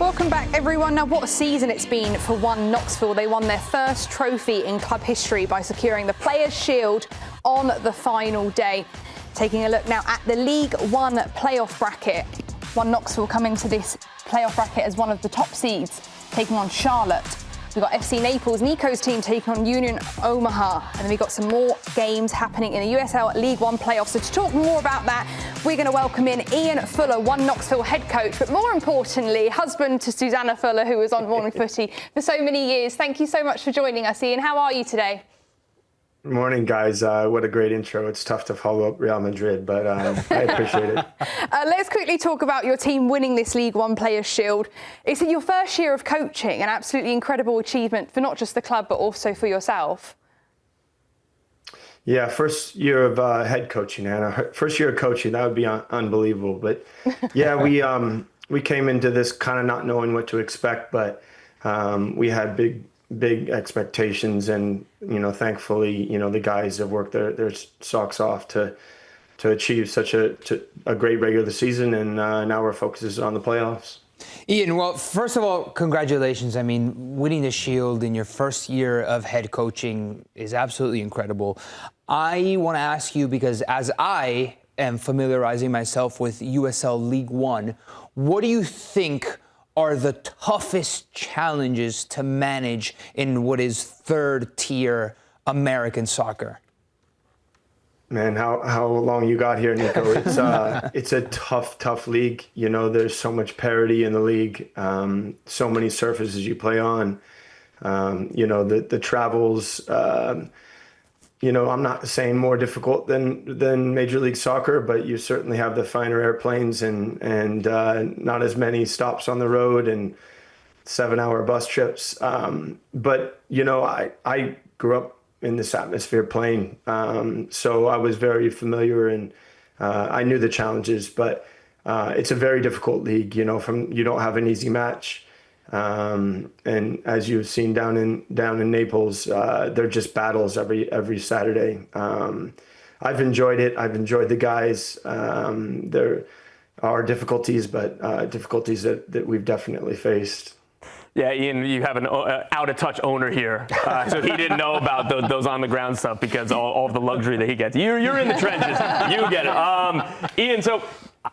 Welcome back, everyone. Now, what a season it's been for One Knoxville. They won their first trophy in club history by securing the Players' Shield on the final day. Taking a look now at the League One playoff bracket. One Knoxville come into this playoff bracket as one of the top seeds, taking on Charlotte. We've got FC Naples, Nico's team, taking on Union Omaha. And then we've got some more games happening in the USL League One playoffs. So to talk more about that, we're going to welcome in Ian Fuller, One Knoxville head coach, but more importantly, husband to Susannah Fuller, who was on Morning Footy for so many years. Thank you so much for joining us, Ian. How are you today? Morning, guys. What a great intro. It's tough to follow up Real Madrid, but I appreciate it. Let's quickly talk about your team winning this League One Players' Shield. Is it your first year of coaching? An absolutely incredible achievement for not just the club, but also for yourself. Yeah, first year of head coaching, Anna. First year of coaching, that would be unbelievable. But yeah, we came into this kind of not knowing what to expect, but we had big expectations, and thankfully the guys have worked their socks off to achieve such a great regular season, and now our focus is on the playoffs. Ian, well, first of all, congratulations. I mean, winning the Shield in your first year of head coaching is absolutely incredible. I want to ask you, because as I am familiarizing myself with USL League One, what do you think are the toughest challenges to manage in what is third-tier American soccer? Man, how long you got here, Nico? It's a tough league. There's so much parity in the league, so many surfaces you play on. The travels. I'm not saying more difficult than Major League Soccer, but you certainly have the finer airplanes and not as many stops on the road and 7-hour bus trips. But I grew up in this atmosphere playing, so I was very familiar, and I knew the challenges. But it's a very difficult league. You don't have an easy match. And as you've seen down in Naples, they're just battles every Saturday. I've enjoyed it. I've enjoyed the guys. There are difficulties, but difficulties that we've definitely faced. Yeah, Ian, you have an out-of-touch owner here, so he didn't know about those on-the-ground stuff because all of the luxury that he gets. You're in the trenches. You get it. Ian, so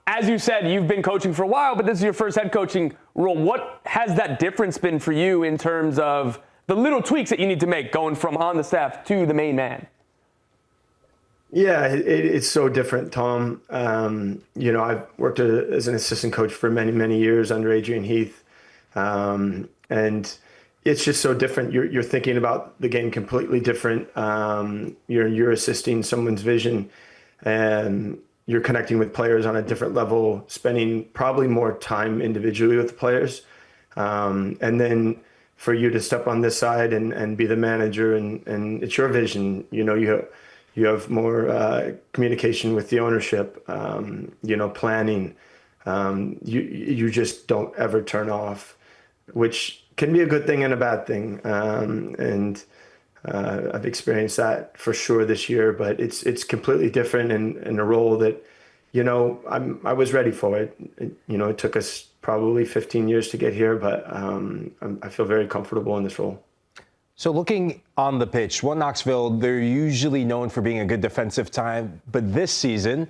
as you said, you've been coaching for a while, but this is your first head coaching role. What has that difference been for you in terms of the little tweaks that you need to make going from on the staff to the main man? Yeah, it's so different, Tom. I've worked as an assistant coach for many years under Adrian Heath. And it's just so different. You're thinking about the game completely different. You're assisting someone's vision, and you're connecting with players on a different level, spending probably more time individually with the players. And then for you to step on this side and be the manager, and it's your vision. You have more communication with the ownership. Planning. You just don't ever turn off, which can be a good thing and a bad thing. And I've experienced that for sure this year, but it's completely different in a role that, I was ready for it. It took us probably 15 years to get here, but I feel very comfortable in this role. So looking on the pitch, One Knoxville, they're usually known for being a good defensive team, but this season,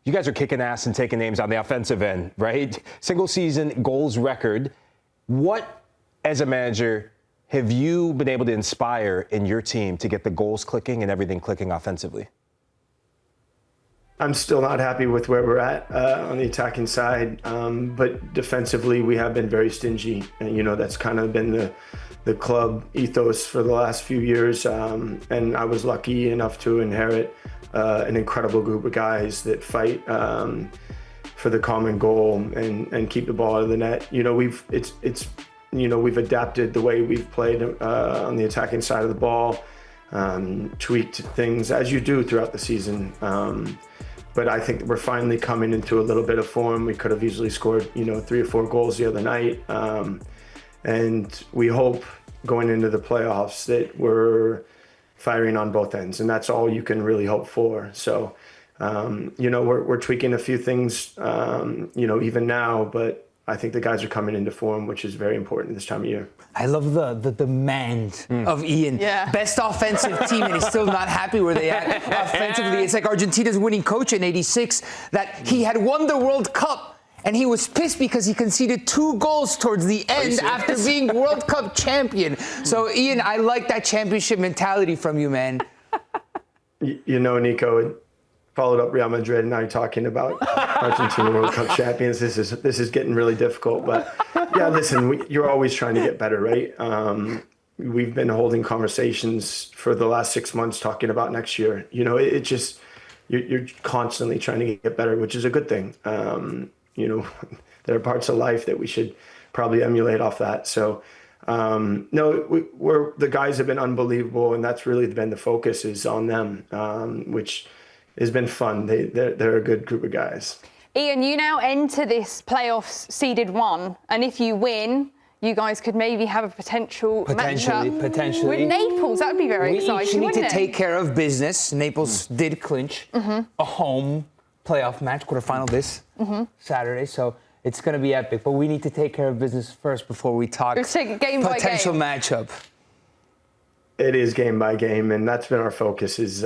you guys are kicking ass and taking names on the offensive end, right? Single season goals record. What, as a manager, have you been able to inspire in your team to get the goals clicking and everything clicking offensively? I'm still not happy with where we're at on the attacking side, but defensively we have been very stingy. And, that's kind of been the club ethos for the last few years. And I was lucky enough to inherit an incredible group of guys that fight for the common goal and keep the ball out of the net. We've adapted the way we've played on the attacking side of the ball, tweaked things as you do throughout the season. But I think we're finally coming into a little bit of form. We could have easily scored, 3 or 4 goals the other night. And we hope going into the playoffs that we're firing on both ends, and that's all you can really hope for. So, we're tweaking a few things, even now, but I think the guys are coming into form, which is very important this time of year. I love the demand of Ian. Yeah. Best offensive team, and he's still not happy where they at offensively. It's like Argentina's winning coach in '86, that he had won the World Cup, and he was pissed because he conceded 2 goals towards the end after being World Cup champion. So, Ian, I like that championship mentality from you, man. You know, Nico, followed up Real Madrid, and now you're talking about Argentina World Cup champions. This is getting really difficult. But yeah, listen, you're always trying to get better, right? We've been holding conversations for the last 6 months talking about next year. You know, it just you're constantly trying to get better, which is a good thing. You know, there are parts of life that we should probably emulate off that. So. No, we're the guys have been unbelievable, and that's really been the focus is on them, which has been fun. They're a good group of guys. Ian, you now enter this playoffs seeded 1, and if you win, you guys could maybe have a potential matchup Potentially. with Naples. That'd be very exciting. We need to wouldn't it? take care of business. Naples did clinch a home playoff match, quarterfinal this Saturday. So it's going to be epic. But we need to take care of business first before we talk Let's take it game by potential game. matchup. It is game by game, and that's been our focus is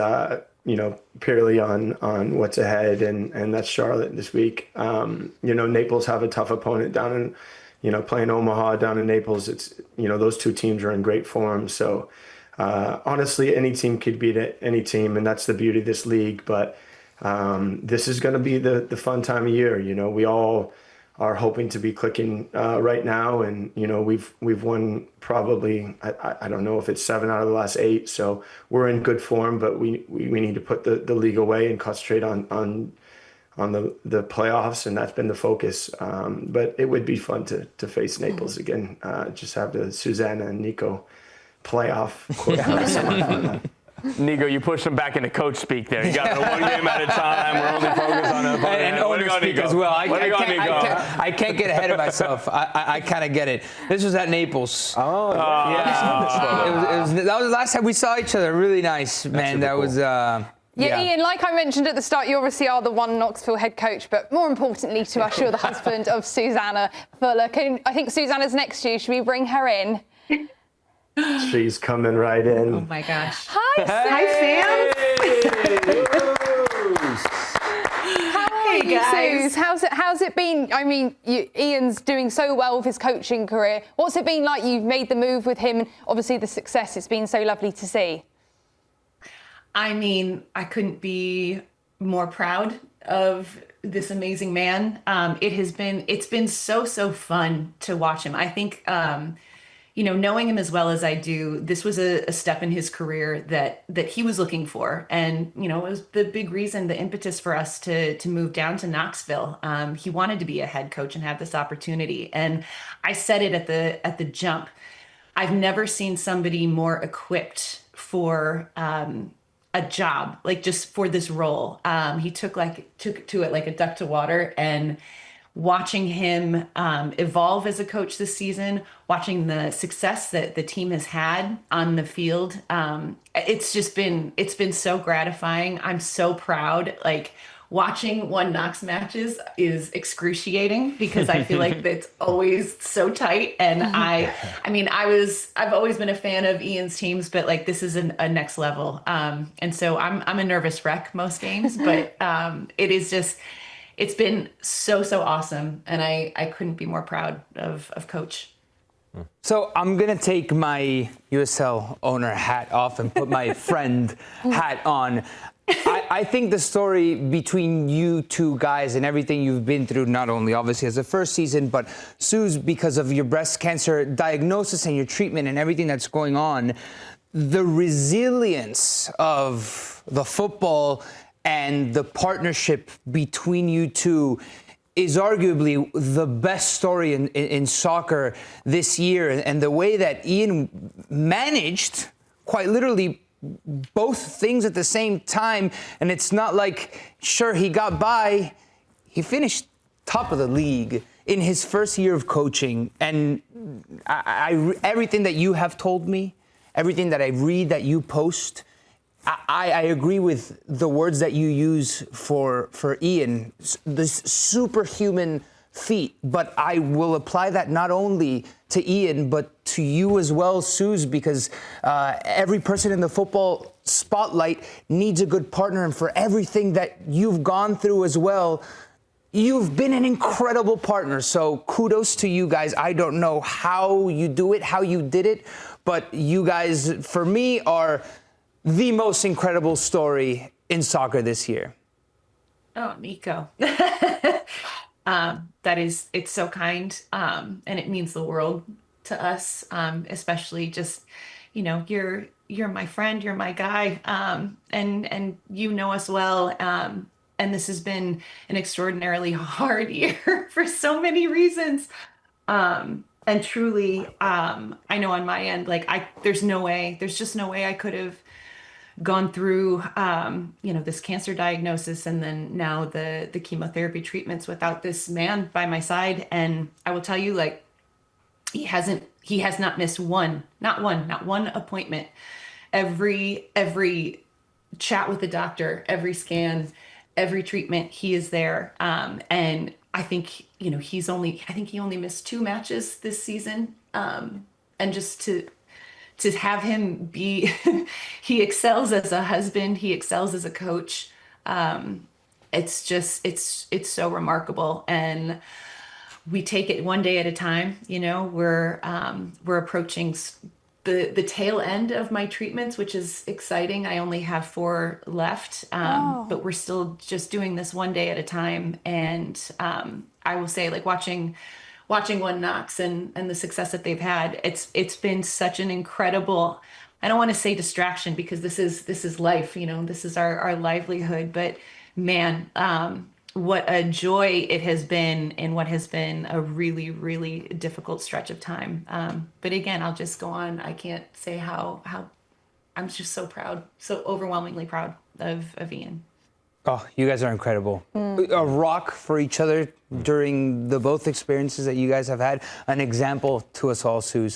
you know, purely on what's ahead, and that's Charlotte this week. You know, Naples have a tough opponent down in, you know, playing Omaha down in Naples. It's, you know, those 2 teams are in great form. So honestly, any team could beat any team, and that's the beauty of this league. But this is going to be the fun time of year. You know, we all are hoping to be clicking right now, and you know we've won probably I don't know if it's 7 out of the last 8, so we're in good form. But we need to put the league away and concentrate on the playoffs, and that's been the focus. But it would be fun to face Naples again. Just have the Susannah and Nico playoff quarterfinal. Nico, you pushed him back into coach speak there. You got 1 game at a time. We're only focused on the And owner speak as well. I can't get ahead of myself. I kind of get it. This was at Naples. Oh, yeah. That was the last time we saw each other. Really nice, man. That was. Yeah, Ian, like I mentioned at the start, you obviously are the one Knoxville head coach, but more importantly to us, you're the husband of Susannah Fuller. I think Susannah's next to you. Should we bring her in? She's coming right in. Oh my gosh. Hi, Sam. How are Hey, you, guys. Sus? How's it been? I mean, Ian's doing so well with his coaching career. What's it been like? You've made the move with him, and obviously the success. It's been so lovely to see. I mean, I couldn't be more proud of this amazing man. It's been so fun to watch him. I think, you know, knowing him as well as I do, this was a step in his career that he was looking for. And, you know, it was the big reason, the impetus for us to move down to Knoxville. He wanted to be a head coach and have this opportunity. And I said it at the jump. I've never seen somebody more equipped for a job, like just for this role. He took to it like a duck to water, and watching him evolve as a coach this season, watching the success that the team has had on the field, it's been so gratifying. I'm so proud. Like, watching One Knox matches is excruciating because I feel like it's always so tight. And I mean, I've always been a fan of Ian's teams, but like this is a next level. And so I'm a nervous wreck most games, but it's been so awesome. And I couldn't be more proud of Coach. So I'm going to take my USL owner hat off and put my friend hat on. I think the story between you 2 guys and everything you've been through, not only obviously as a first season, but Suze, because of your breast cancer diagnosis and your treatment and everything that's going on, the resilience of the football and the partnership between you 2 is arguably the best story in soccer this year. And the way that Ian managed, quite literally, both things at the same time, and it's not like, sure, he got by, he finished top of the league in his first year of coaching. And everything that you have told me, everything that I read that you post, I agree with the words that you use for Ian, this superhuman feat. But I will apply that not only to Ian, but to you as well, Suze, because every person in the football spotlight needs a good partner. And for everything that you've gone through as well, you've been an incredible partner. So kudos to you guys. I don't know how you do it, how you did it, but you guys, for me, are the most incredible story in soccer this year. Oh, Nico. It's so kind. And it means the world to us, especially just, you're my friend, you're my guy. And you know us well. And this has been an extraordinarily hard year for so many reasons. And truly, I know on my end, there's just no way I could have gone through, this cancer diagnosis and then now the chemotherapy treatments without this man by my side. And I will tell you, he has not missed not one appointment. Every chat with the doctor, every scan, every treatment, he is there. And I think, he only missed 2 matches this season. And just to have him be, he excels as a husband, he excels as a coach. It's so remarkable. And we take it one day at a time. We're approaching the tail end of my treatments, which is exciting. I only have 4 left, but we're still just doing this one day at a time. And I will say, watching One Knox and the success that they've had, it's been such an incredible, I don't want to say distraction because this is life, this is our livelihood, but man, what a joy it has been in what has been a really, really difficult stretch of time. But again, I'll just go on. I can't say how I'm just so proud, so overwhelmingly proud of Ian. Oh, you guys are incredible. A rock for each other during the both experiences that you guys have had. An example to us all, Suze.